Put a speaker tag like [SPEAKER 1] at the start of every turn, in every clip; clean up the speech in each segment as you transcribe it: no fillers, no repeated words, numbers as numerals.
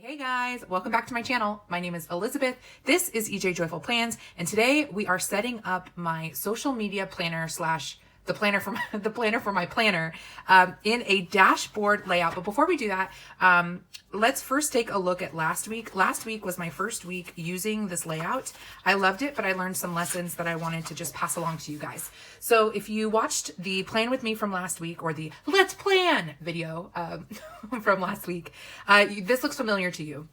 [SPEAKER 1] Hey guys, welcome back to my channel. My name is Elizabeth. This is EJ Joyful Plans, and today we are setting up my social media planner slash the planner for my planner in a dashboard layout. But before we do that, let's first take a look at last week. Last week was my first week using this layout. I loved it, but I learned some lessons that I wanted to just pass along to you guys. So if you watched the plan with me from last week, or the let's plan video from last week, this looks familiar to you.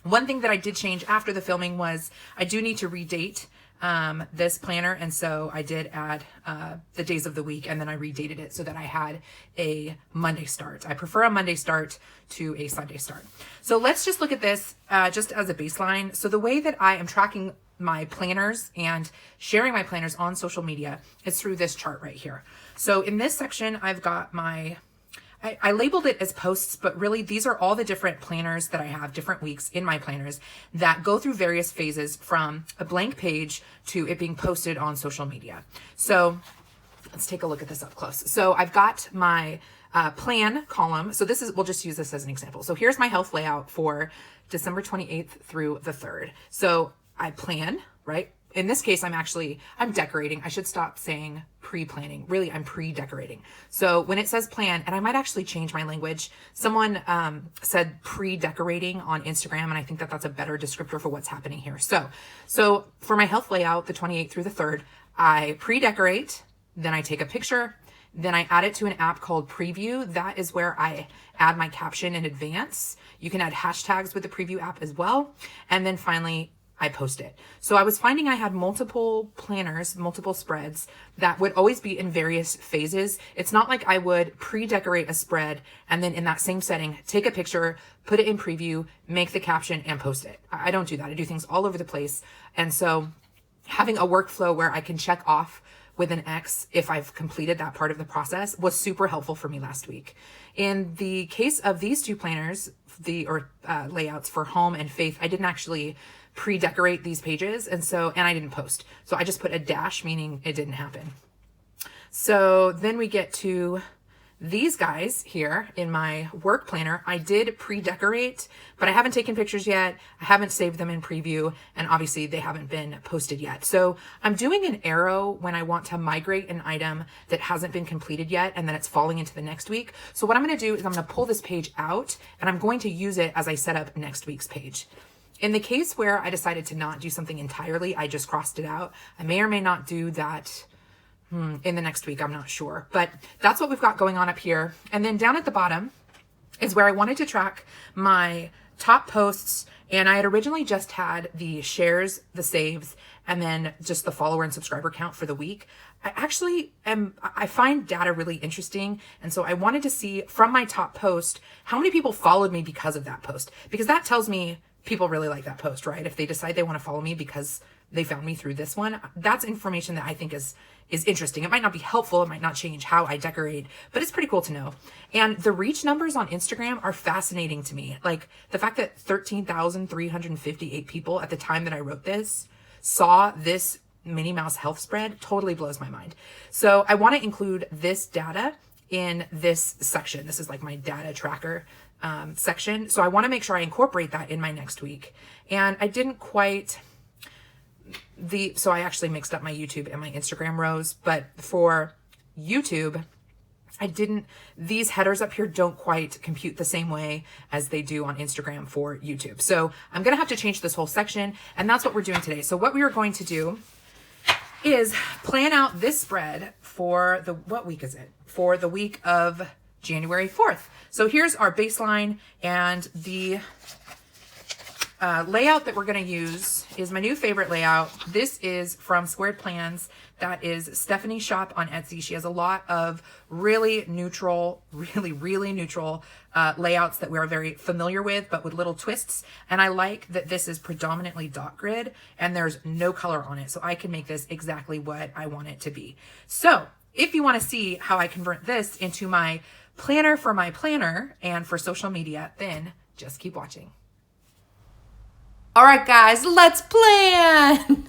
[SPEAKER 1] One thing that I did change after the filming was I do need to redate this planner, and so I did add the days of the week, and then I redated it so that I had a Monday start. I prefer a Monday start to a Sunday start. So let's just look at this just as a baseline. So the way that I am tracking my planners and sharing my planners on social media is through this chart right here. So in this section, I've got my I labeled it as posts, but really these are all the different planners that I have, different weeks in my planners that go through various phases from a blank page to it being posted on social media. So let's take a look at this up close. So I've got my plan column. So this is, we'll just use this as an example. So here's my health layout for December 28th through the 3rd. So I plan, right? In this case, I'm decorating. I should stop saying pre-planning. Really, I'm pre-decorating. So when it says plan, and I might actually change my language. Someone said pre-decorating on Instagram, and I think that that's a better descriptor for what's happening here. So for my health layout, the 28th through the 3rd, I pre-decorate, then I take a picture, then I add it to an app called Preview. That is where I add my caption in advance. You can add hashtags with the Preview app as well. And then finally, I post it. So I was finding I had multiple planners, multiple spreads that would always be in various phases. It's not like I would pre-decorate a spread and then in that same setting, take a picture, put it in preview, make the caption and post it. I don't do that. I do things all over the place. And so having a workflow where I can check off with an X if I've completed that part of the process was super helpful for me last week. In the case of these two planners, layouts for home and faith, I didn't actually pre-decorate these pages, and I didn't post. So I just put a dash, meaning it didn't happen. So then we get to these guys here in my work planner. I did pre-decorate, but I haven't taken pictures yet. I haven't saved them in preview, and obviously they haven't been posted yet. So I'm doing an arrow when I want to migrate an item that hasn't been completed yet, and then it's falling into the next week. So what I'm going to do is I'm going to pull this page out, and I'm going to use it as I set up next week's page. In the case where I decided to not do something entirely, I just crossed it out. I may or may not do that in the next week. I'm not sure, but that's what we've got going on up here. And then down at the bottom is where I wanted to track my top posts. And I had originally just had the shares, the saves, and then just the follower and subscriber count for the week. I find data really interesting. And so I wanted to see from my top post, how many people followed me because of that post, because that tells me people really like that post, right? If they decide they want to follow me because they found me through this one, that's information that I think is interesting. It might not be helpful. It might not change how I decorate, but it's pretty cool to know. And the reach numbers on Instagram are fascinating to me. Like the fact that 13,358 people at the time that I wrote this saw this Minnie Mouse health spread totally blows my mind. So I want to include this data in this section. This is like my data tracker section. So I want to make sure I incorporate that in my next week. And I didn't quite so I actually mixed up my YouTube and my Instagram rows, but for YouTube, these headers up here don't quite compute the same way as they do on Instagram for YouTube. So I'm going to have to change this whole section, and that's what we're doing today. So what we are going to do is plan out this spread for what week is it? For the week of January 4th. So here's our baseline, and the layout that we're going to use is my new favorite layout. This is from Squared Plans. That is Stephanie's shop on Etsy. She has a lot of really neutral layouts that we're very familiar with, but with little twists. And I like that this is predominantly dot grid and there's no color on it. So I can make this exactly what I want it to be. So if you want to see how I convert this into my planner for my planner and for social media, then just keep watching. All right, guys, let's plan.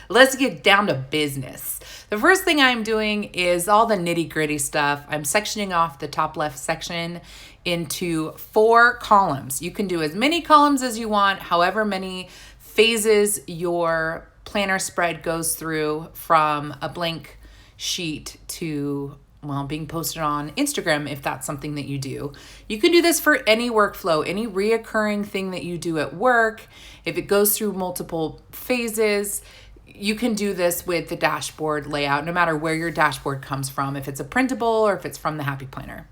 [SPEAKER 1] let's get down to business. The first thing I'm doing is all the nitty-gritty stuff. I'm sectioning off the top left section into 4 columns. You can do as many columns as you want, however many phases your planner spread goes through from a blank sheet to, well, being posted on Instagram, if that's something that you do. You can do this for any workflow, any reoccurring thing that you do at work. If it goes through multiple phases, you can do this with the dashboard layout, no matter where your dashboard comes from, if it's a printable or if it's from the Happy Planner.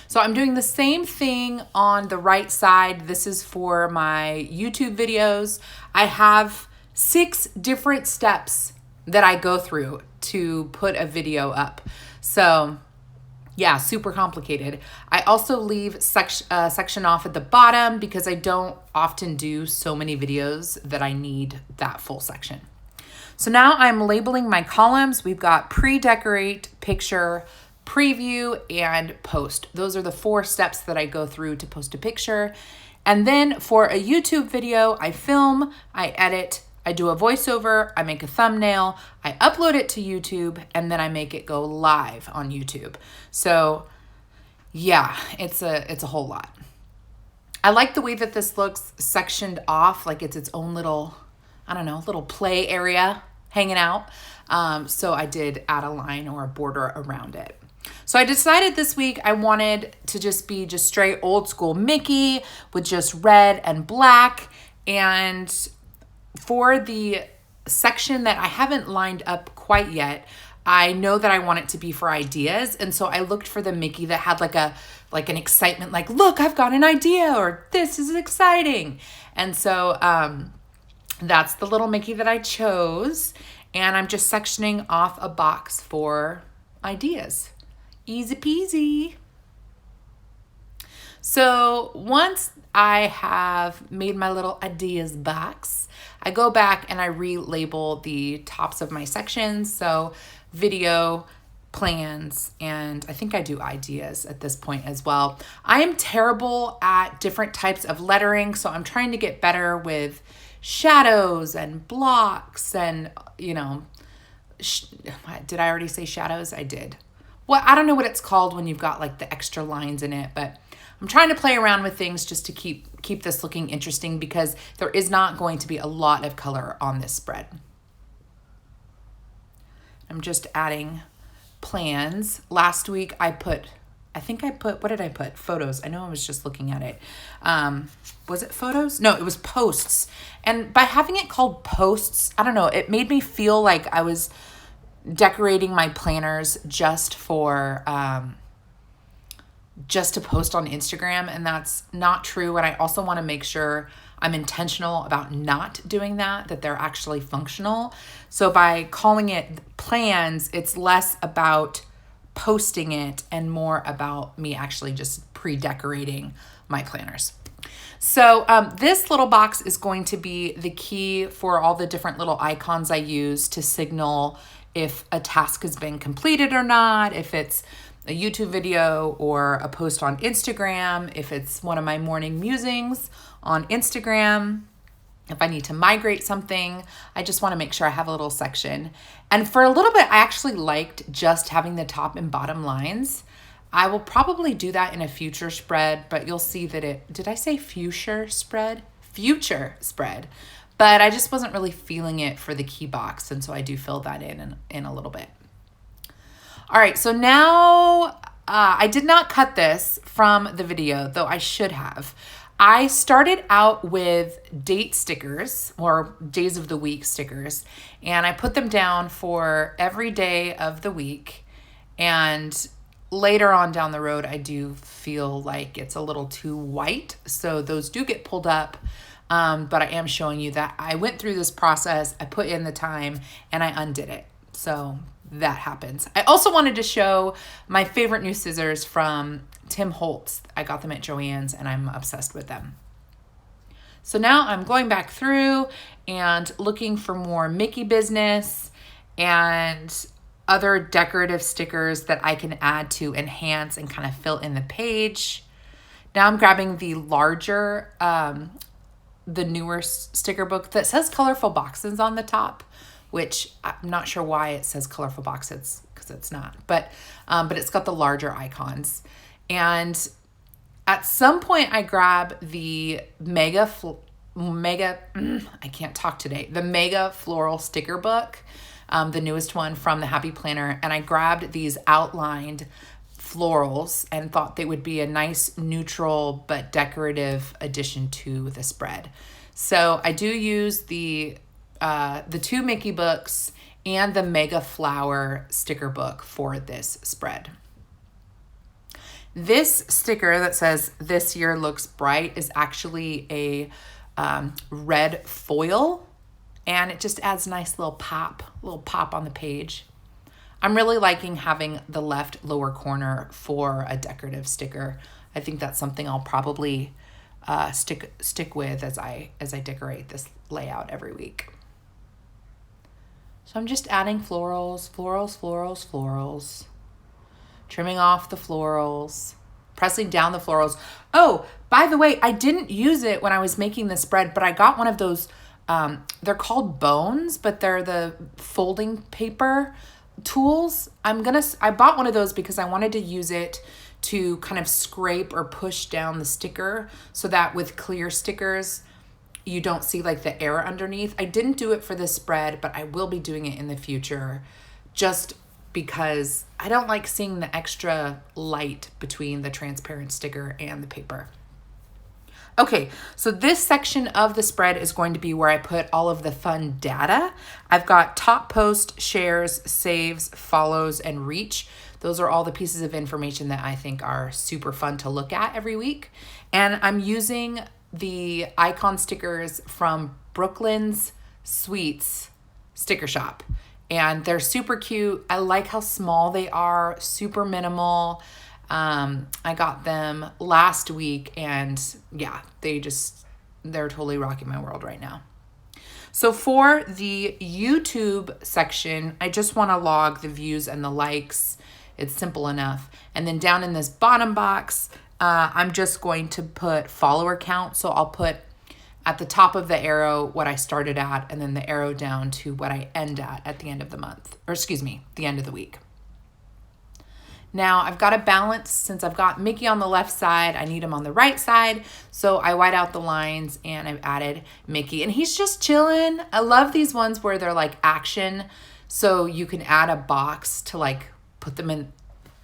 [SPEAKER 1] So I'm doing the same thing on the right side. This is for my YouTube videos. I have 6 different steps that I go through to put a video up. So yeah, super complicated. I also leave section off at the bottom because I don't often do so many videos that I need that full section. So now I'm labeling my columns. We've got pre-decorate, picture, preview, and post. Those are the 4 steps that I go through to post a picture. And then for a YouTube video, I film, I edit, I do a voiceover, I make a thumbnail, I upload it to YouTube, and then I make it go live on YouTube. So yeah, it's a whole lot. I like the way that this looks sectioned off, like it's its own little, I don't know, little play area hanging out. So I did add a line or a border around it. So I decided this week I wanted to just be just straight old school Mickey with just red and black. And for the section that I haven't lined up quite yet, I know that I want it to be for ideas. And so I looked for the Mickey that had like an excitement, like, look, I've got an idea, or this is exciting. And so that's the little Mickey that I chose. And I'm just sectioning off a box for ideas. Easy peasy. So once I have made my little ideas box, I go back and I relabel the tops of my sections. So video, plans, and I think I do ideas at this point as well. I am terrible at different types of lettering, so I'm trying to get better with shadows and blocks and, you know, did I already say shadows? I did. Well, I don't know what it's called when you've got like the extra lines in it, but I'm trying to play around with things just to keep this looking interesting because there is not going to be a lot of color on this spread. I'm just adding plans. Last week I put, what did I put? Photos. I know I was just looking at it. Was it photos? No, it was posts. And by having it called posts, I don't know, it made me feel like I was decorating my planners just for, just to post on Instagram, and that's not true. And I also want to make sure I'm intentional about not doing that they're actually functional. So by calling it plans, it's less about posting it and more about me actually just pre-decorating my planners. So this little box is going to be the key for all the different little icons I use to signal if a task has been completed or not, if it's a YouTube video or a post on Instagram, if it's one of my morning musings on Instagram, if I need to migrate something, I just want to make sure I have a little section. And for a little bit, I actually liked just having the top and bottom lines. I will probably do that in a future spread, but you'll see that did I say future spread? Future spread. But I just wasn't really feeling it for the key box, and so I do fill that in a little bit. All right, so now I did not cut this from the video, though I should have. I started out with date stickers or days of the week stickers, and I put them down for every day of the week. And later on down the road, I do feel like it's a little too white, so those do get pulled up. But I am showing you that I went through this process, I put in the time, and I undid it. So that happens. I also wanted to show my favorite new scissors from Tim Holtz. I got them at Joann's and I'm obsessed with them. So now I'm going back through and looking for more Mickey business and other decorative stickers that I can add to enhance and kind of fill in the page. Now I'm grabbing the larger, the newer sticker book that says colorful boxes on the top, which I'm not sure why it says colorful box. It's because it's not, but it's got the larger icons. And at some point I grab the Mega, I can't talk today, the Mega Floral Sticker Book, the newest one from the Happy Planner. And I grabbed these outlined florals and thought they would be a nice neutral but decorative addition to the spread. So I do use the two Mickey books and the Mega Flower sticker book for this spread. This sticker that says "This year looks bright" is actually a red foil, and it just adds a nice little pop on the page. I'm really liking having the left lower corner for a decorative sticker. I think that's something I'll probably stick with as I decorate this layout every week. So I'm just adding florals, trimming off the florals, pressing down the florals. Oh, by the way, I didn't use it when I was making the spread, but I got one of those, they're called bones, but they're the folding paper tools. I bought one of those because I wanted to use it to kind of scrape or push down the sticker so that with clear stickers, you don't see like the air underneath. I didn't do it for this spread, but I will be doing it in the future just because I don't like seeing the extra light between the transparent sticker and the paper. Okay, so this section of the spread is going to be where I put all of the fun data. I've got top post, shares, saves, follows, and reach. Those are all the pieces of information that I think are super fun to look at every week. And I'm using the icon stickers from Brooklyn's Sweets sticker shop. And they're super cute. I like how small they are, super minimal. I got them last week and yeah, they're totally rocking my world right now. So for the YouTube section, I just want to log the views and the likes. It's simple enough. And then down in this bottom box, I'm just going to put follower count. So I'll put at the top of the arrow what I started at, and then the arrow down to what I end at the end of the month, or excuse me, the end of the week. Now I've got a balance. Since I've got Mickey on the left side, I need him on the right side. So I white out the lines and I've added Mickey, and he's just chilling. I love these ones where they're like action. So you can add a box to like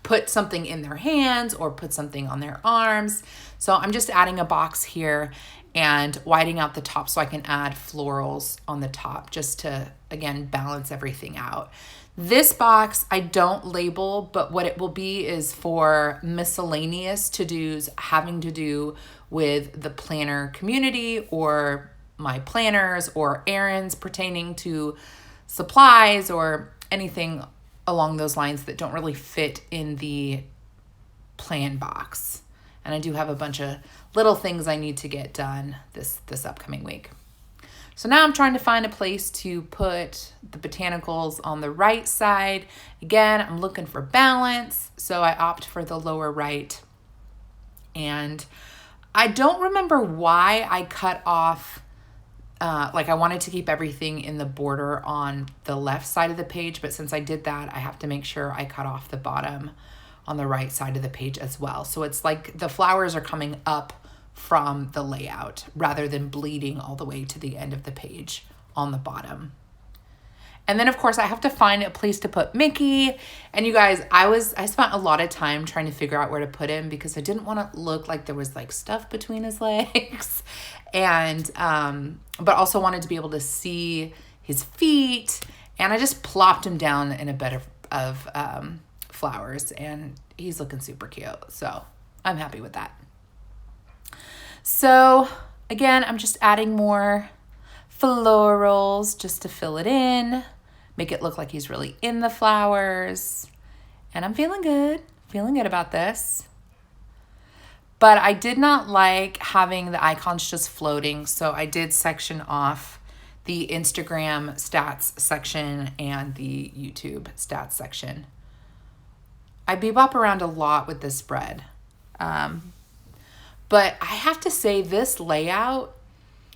[SPEAKER 1] put something in their hands or put something on their arms. So I'm just adding a box here and whiting out the top so I can add florals on the top just to, again, balance everything out. This box I don't label, but what it will be is for miscellaneous to-dos having to do with the planner community or my planners or errands pertaining to supplies or anything along those lines that don't really fit in the plan box. And I do have a bunch of little things I need to get done this upcoming week. So now I'm trying to find a place to put the botanicals on the right side. Again, I'm looking for balance, so I opt for the lower right. And I don't remember why I cut off, I wanted to keep everything in the border on the left side of the page, but since I did that, I have to make sure I cut off the bottom on the right side of the page as well. So it's like the flowers are coming up from the layout rather than bleeding all the way to the end of the page on the bottom. And then of course I have to find a place to put Mickey. And you guys, I spent a lot of time trying to figure out where to put him because I didn't want to look like there was like stuff between his legs. And, but also wanted to be able to see his feet. And I just plopped him down in a bed of flowers, and he's looking super cute. So I'm happy with that. So again, I'm just adding more florals just to fill it in, make it look like he's really in the flowers. And I'm feeling good about this. But I did not like having the icons just floating, so I did section off the Instagram stats section and the YouTube stats section. I bebop around a lot with this spread. But I have to say this layout,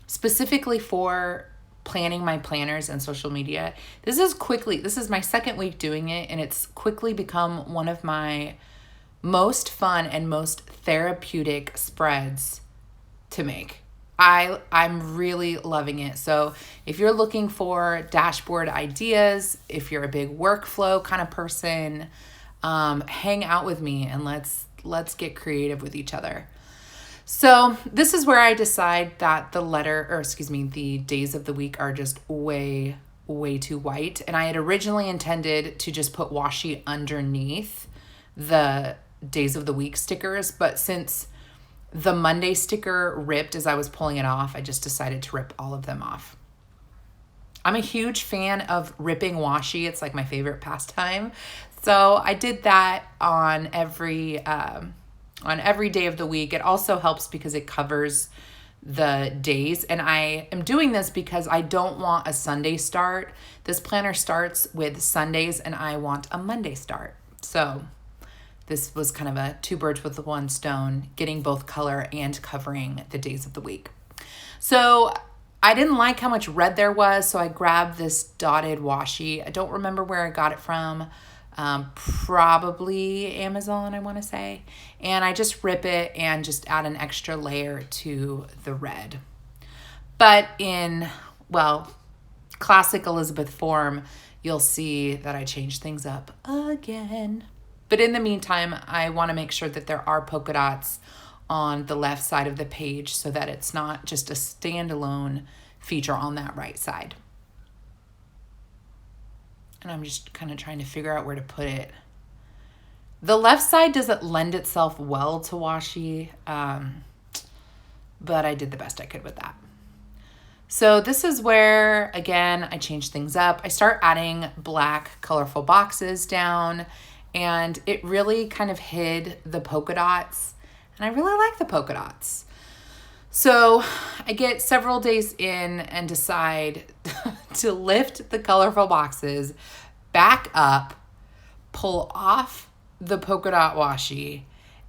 [SPEAKER 1] specifically for planning my planners and social media. This is my second week doing it, and it's quickly become one of my most fun and most therapeutic spreads to make. I'm really loving it. So if you're looking for dashboard ideas, if you're a big workflow kind of person, hang out with me and let's get creative with each other. So this is where I decide that the days of the week are just way, way too white. And I had originally intended to just put washi underneath the days of the week stickers, but since the Monday sticker ripped as I was pulling it off, I just decided to rip all of them off. I'm a huge fan of ripping washi. It's like my favorite pastime. So I did that on every day of the week. It also helps because it covers the days. And I am doing this because I don't want a Sunday start. This planner starts with Sundays and I want a Monday start. So this was kind of a 2 birds with one stone, getting both color and covering the days of the week. So I didn't like how much red there was, so I grabbed this dotted washi. I don't remember where I got it from. Probably Amazon, I want to say. And I just rip it and just add an extra layer to the red. But in, classic Elizabeth form, you'll see that I changed things up again. But in the meantime, I want to make sure that there are polka dots on the left side of the page so that it's not just a standalone feature on that right side. And I'm just kind of trying to figure out where to put it. The left side doesn't lend itself well to washi, but I did the best I could with that. So this is where, again, I change things up. I start adding black colorful boxes down, and it really kind of hid the polka dots. And I really like the polka dots. So I get several days in and decide to lift the colorful boxes back up, pull off the polka dot washi,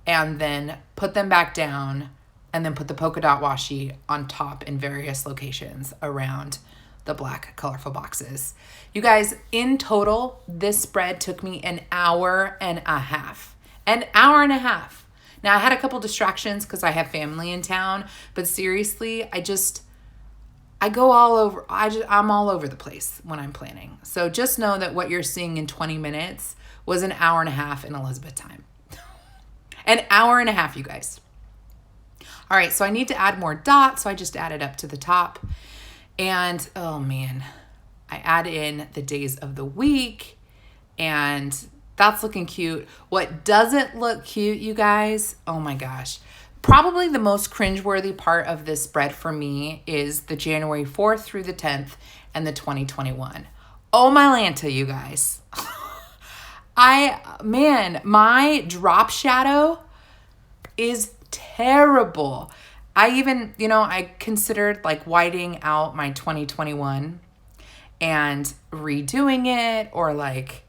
[SPEAKER 1] and then put them back down, and then put the polka dot washi on top in various locations around the black colorful boxes. You guys, in total, this spread took me an hour and a half. An hour and a half. Now, I had a couple distractions because I have family in town, but seriously, I go all over. I'm all over the place when I'm planning. So just know that what you're seeing in 20 minutes was an hour and a half in Elizabeth time. An hour and a half, you guys. All right, so I need to add more dots, so I just added up to the top. And, oh man, I add in the days of the week, and that's looking cute. What doesn't look cute, you guys, oh my gosh. Probably the most cringeworthy part of this spread for me is the January 4th through the 10th and the 2021. Oh my Lanta, you guys. My drop shadow is terrible. I considered like whiting out my 2021 and redoing it, or like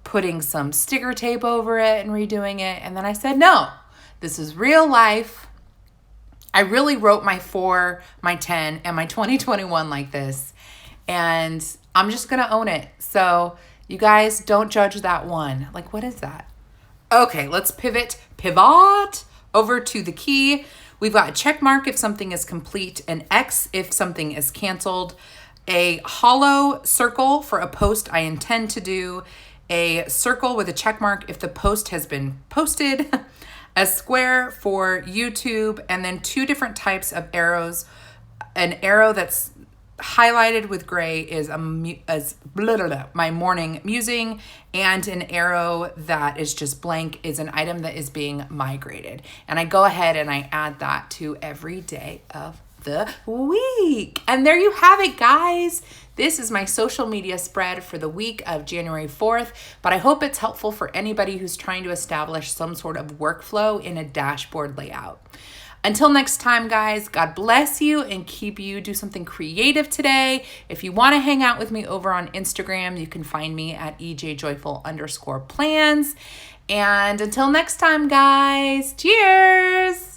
[SPEAKER 1] putting some sticker tape over it and redoing it. And then I said, no, this is real life. I really wrote my 4, my 10, and my 2021 like this. And I'm just going to own it. So you guys don't judge that one. Like, what is that? Okay, let's pivot over to the key. We've got a check mark if something is complete, an X if something is canceled, a hollow circle for a post I intend to do, a circle with a check mark if the post has been posted, a square for YouTube, and then 2 different types of arrows. An arrow that's highlighted with gray is my morning musing, and an arrow that is just blank is an item that is being migrated. And I go ahead and I add that to every day of the week. And there you have it, guys. This is my social media spread for the week of January 4th, but I hope it's helpful for anybody who's trying to establish some sort of workflow in a dashboard layout. Until next time, guys, God bless you and keep you. Do something creative today. If you want to hang out with me over on Instagram, you can find me at ejjoyful_plans. And until next time, guys, cheers.